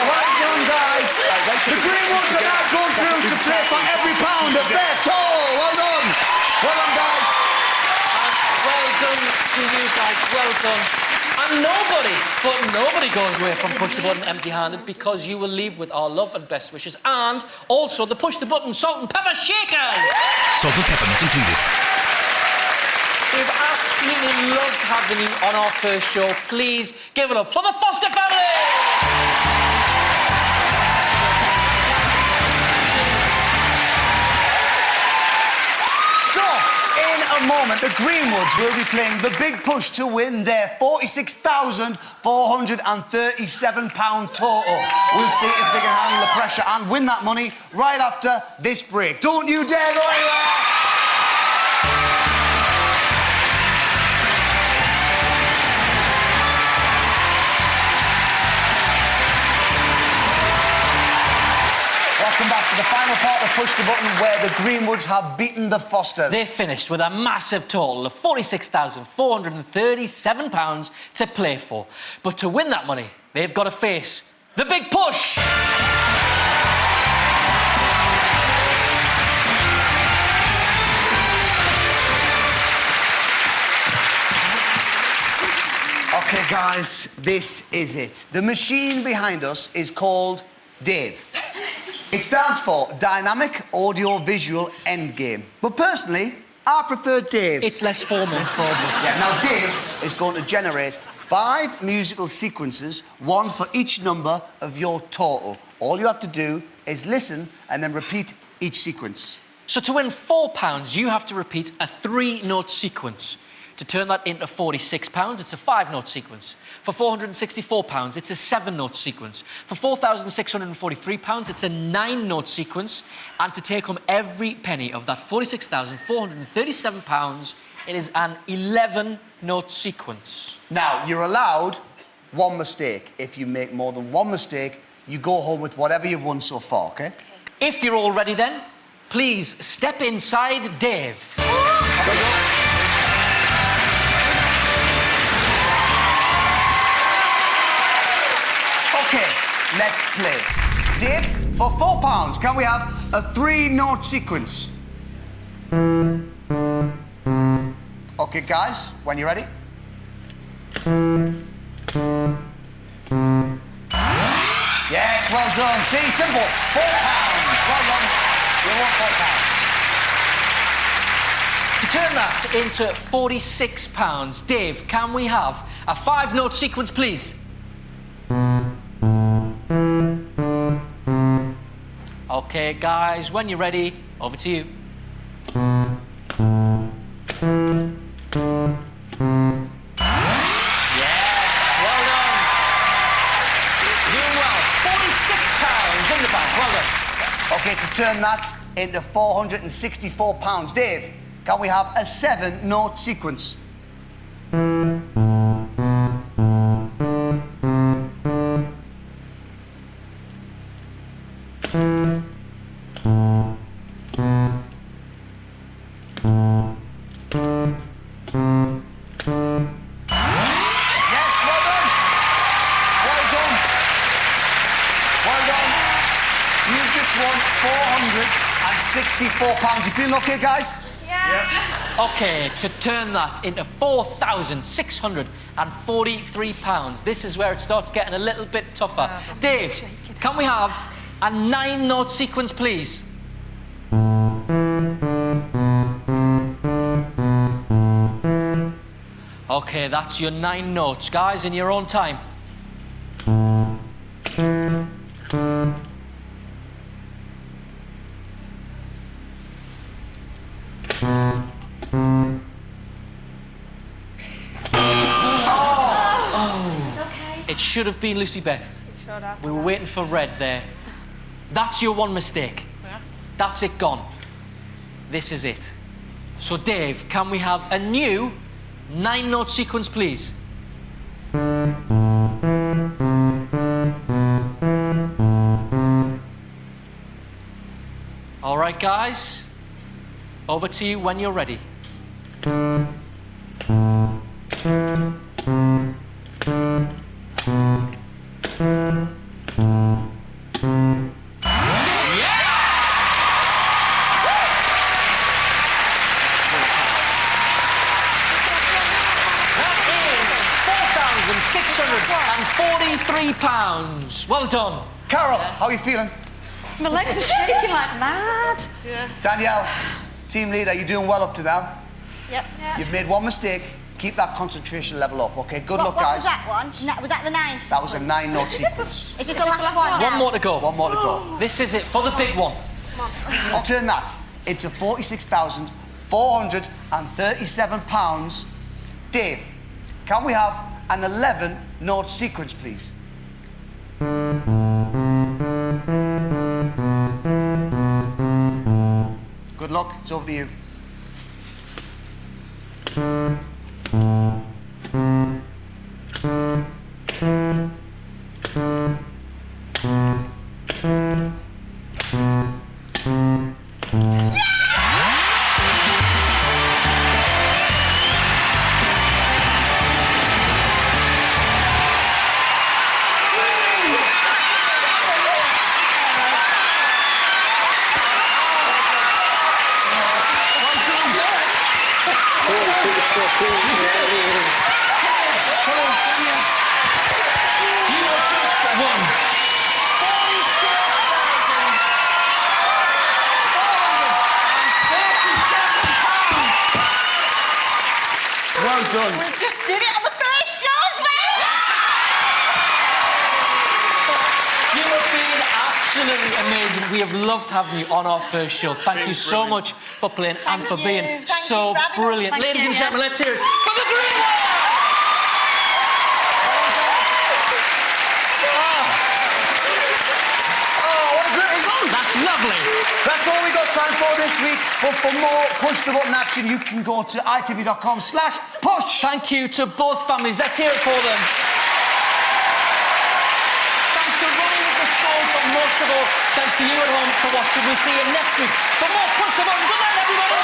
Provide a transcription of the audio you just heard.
Well done, guys. The Greenwoods are now going through to play for every pound of their toll. Well done. Well done, guys. Well done to you guys. Well done. And nobody goes away from Push the Button empty-handed, because you will leave with our love and best wishes, and also the Push the Button salt and pepper shakers. Salt and pepper not included. We've absolutely loved having you on our first show. Please give it up for the Foster family! In a moment, the Greenwoods will be playing the big push to win their £46,437 total. We'll see if they can handle the pressure and win that money right after this break. Don't you dare go anywhere! Welcome back to the final part of Push the Button, where the Greenwoods have beaten the Fosters. They finished with a massive total of £46,437 to play for. But to win that money, they've got to face the big push! OK, guys, this is it. The machine behind us is called Dave. It stands for Dynamic Audio Visual Endgame. But personally, I prefer Dave. It's less formal. Yeah, now Dave is going to generate 5 musical sequences, one for each number of your total. All you have to do is listen and then repeat each sequence. So to win £4, you have to repeat a 3-note sequence. To turn that into £46, it's a 5-note sequence. For £464, it's a 7-note sequence. For £4,643, it's a 9-note sequence. And to take home every penny of that £46,437, it is an 11-note sequence. Now, you're allowed one mistake. If you make more than one mistake, you go home with whatever you've won so far, OK? If you're all ready then, please step inside Dave. OK, let's play. Dave, for £4, can we have a 3-note sequence? OK, guys, when you're ready. Yes, well done. See, simple. £4. Well done. You won £4. To turn that into £46, Dave, can we have a 5-note sequence, please? OK, guys, when you're ready, over to you. £46 in the bank. Well done. OK, to turn that into £464, Dave, can we have a 7-note sequence? £464. You feeling OK, guys? Yeah. OK, to turn that into £4,643. This is where it starts getting a little bit tougher. Dave, can we have a 9-note sequence, please? OK, that's your 9 notes. Guys, in your own time. It should have been Lucy Beth. We were waiting for red there. That's your one mistake. Yeah. That's it gone. This is it. So, Dave, can we have a new 9-note sequence, please? All right, guys. Over to you when you're ready. £3. Well done. Carol, how are you feeling? My legs are shaking like mad. Danielle, team leader, you're doing well up to now. Yep. You've made one mistake. Keep that concentration level up, okay? Good luck, What guys. was that one? No, was that the 9? That was a 9-note sequence. Is this the last one? One more to go. One more to go. This is it for the big one. To turn that into £46,437, Dave, can we have an 11-note sequence, please? Good luck. It's over to you. You have just won £46,437. Well done. We just did it on the first show as well! You have been absolutely amazing. We have loved having you on our first show. Thank you so much for playing and for you. being Thank so you for having us. brilliant. Thank Ladies you. and gentlemen, let's hear it for the Green One! Oh, what a great result. That's lovely. That's all we got time for this week. But for more push the button action, you can go to itv.com/push. Thank you to both families. Let's hear it for them. Thanks to Ronnie with the score, but most of all, thanks to you at home for watching. We'll see you next week for more Push the Button. Good night, everybody.